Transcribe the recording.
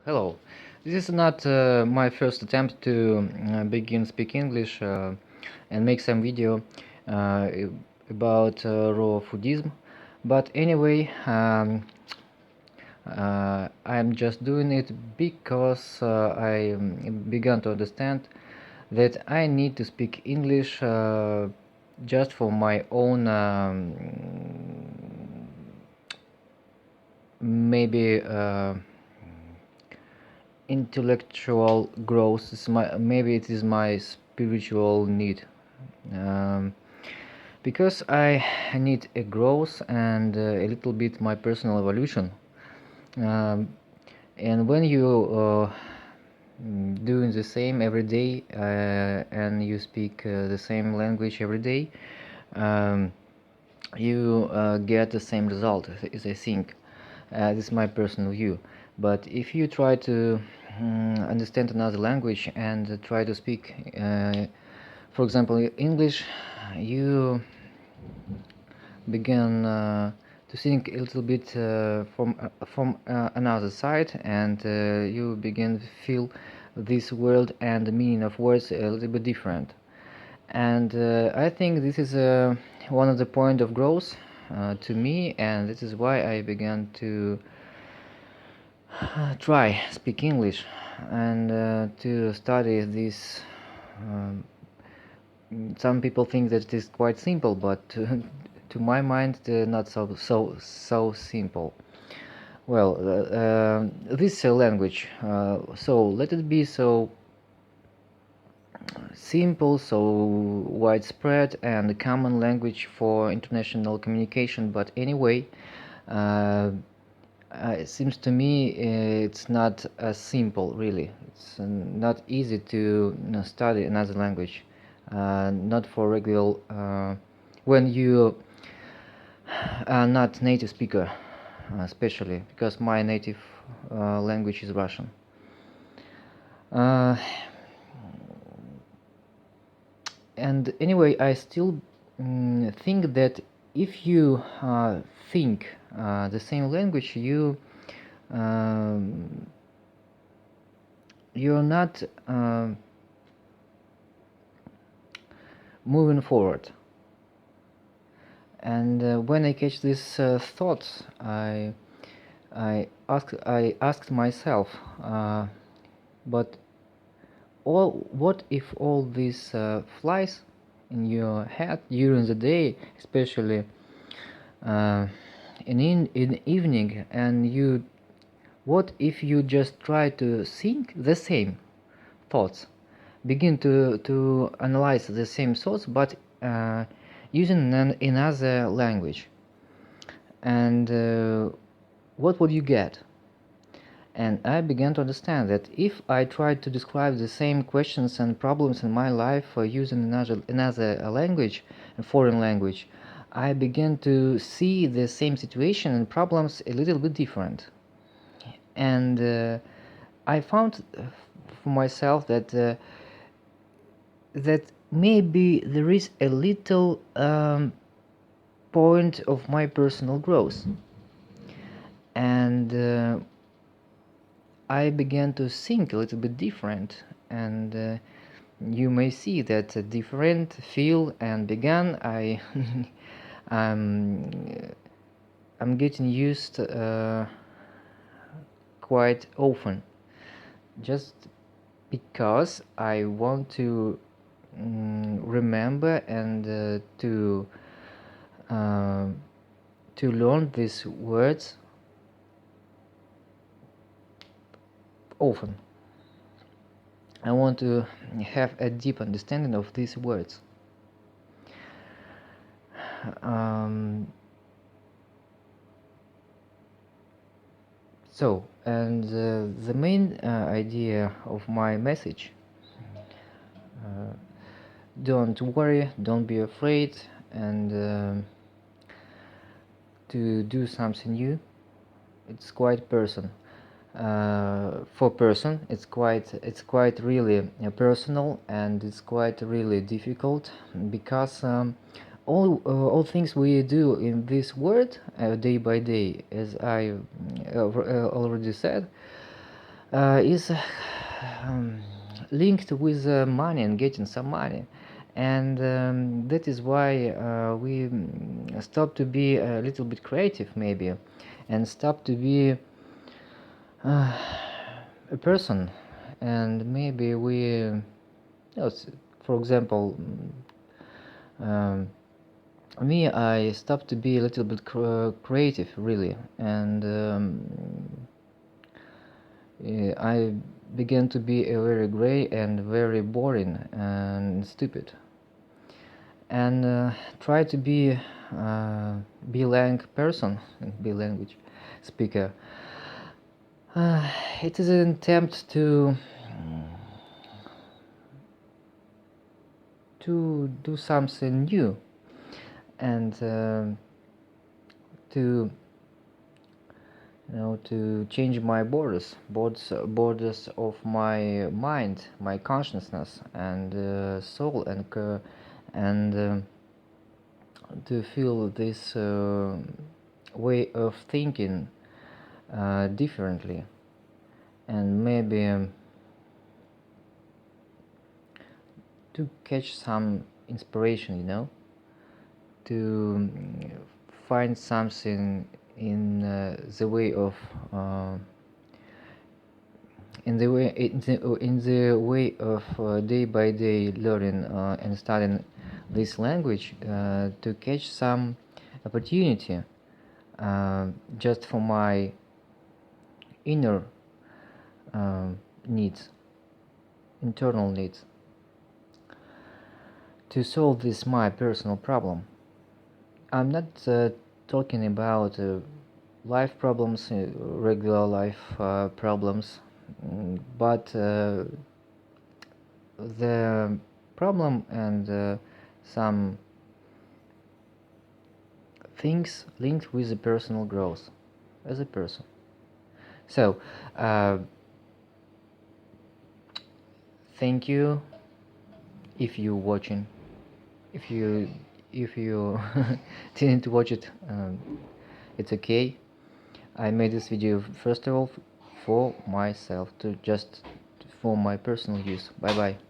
Hello. This is not my first attempt to begin speak English and make some video about raw foodism. But anyway, I'm just doing it because I began to understand that I need to speak English just for my own maybe intellectual growth. Maybe it is my spiritual need, um, because I need a growth and a little bit my personal evolution. um, and when you doing the same every day and you speak the same language every day, um, you get the same result, as I think. This is my personal view. But if you try to understand another language and try to speak, for example, English, you begin to think a little bit from another side, and you begin to feel this world and the meaning of words a little bit different. And I think this is one of the point of growth to me, and this is why I began to try speak English and to study this. um, some people think that it is quite simple, but to my mind not so simple. Well, this language, so let it be so simple, so widespread and a common language for international communication. But anyway, uh, it seems to me it's not as simple, really. It's not easy to study another language, not for regular when you are not native speaker, especially because my native language is Russian. Uh, and anyway, I still think that if you think the same language, um, you're not moving forward. And when I catch these thoughts, I asked myself, but what if all these flies in your head during the day, especially in evening, and what if you just try to think the same thoughts, begin to analyze the same thoughts, but using another language, and what would you get? And I began to understand that if I tried to describe the same questions and problems in my life using another language, a foreign language, I began to see the same situation and problems a little bit different. And I found for myself that maybe there is a little point of my personal growth. And I began to think a little bit different, and you may see that a different feel and began. I'm, I'm getting used quite often, just because I want to remember and to learn these words often. I want to have a deep understanding of these words. And the main idea of my message: don't worry, don't be afraid, and to do something new. It's quite for person. It's quite really personal, and it's quite really difficult, because all things we do in this world day by day, as I already said, is um, linked with money and getting some money, and that is why we stop to be a little bit creative maybe, and stop to be a person, and maybe we for example, um, me, I stopped to be a little bit creative really, and I began to be a very gray and very boring and stupid, and try to be bilang person and language speaker. uh, it is an attempt to do something new, and to to change my borders of my mind, my consciousness and soul, and to feel this way of thinking differently, and maybe to catch some inspiration, to find something in the way of in the way of day by day learning and studying this language, to catch some opportunity just for my inner needs, internal needs, to solve this my personal problem. I'm not talking about life problems, regular life problems, but the problem and some things linked with the personal growth as a person. So, thank you if you watching. If you didn't watch it, it's okay. I made this video first of all for myself, to just for my personal use. Bye bye.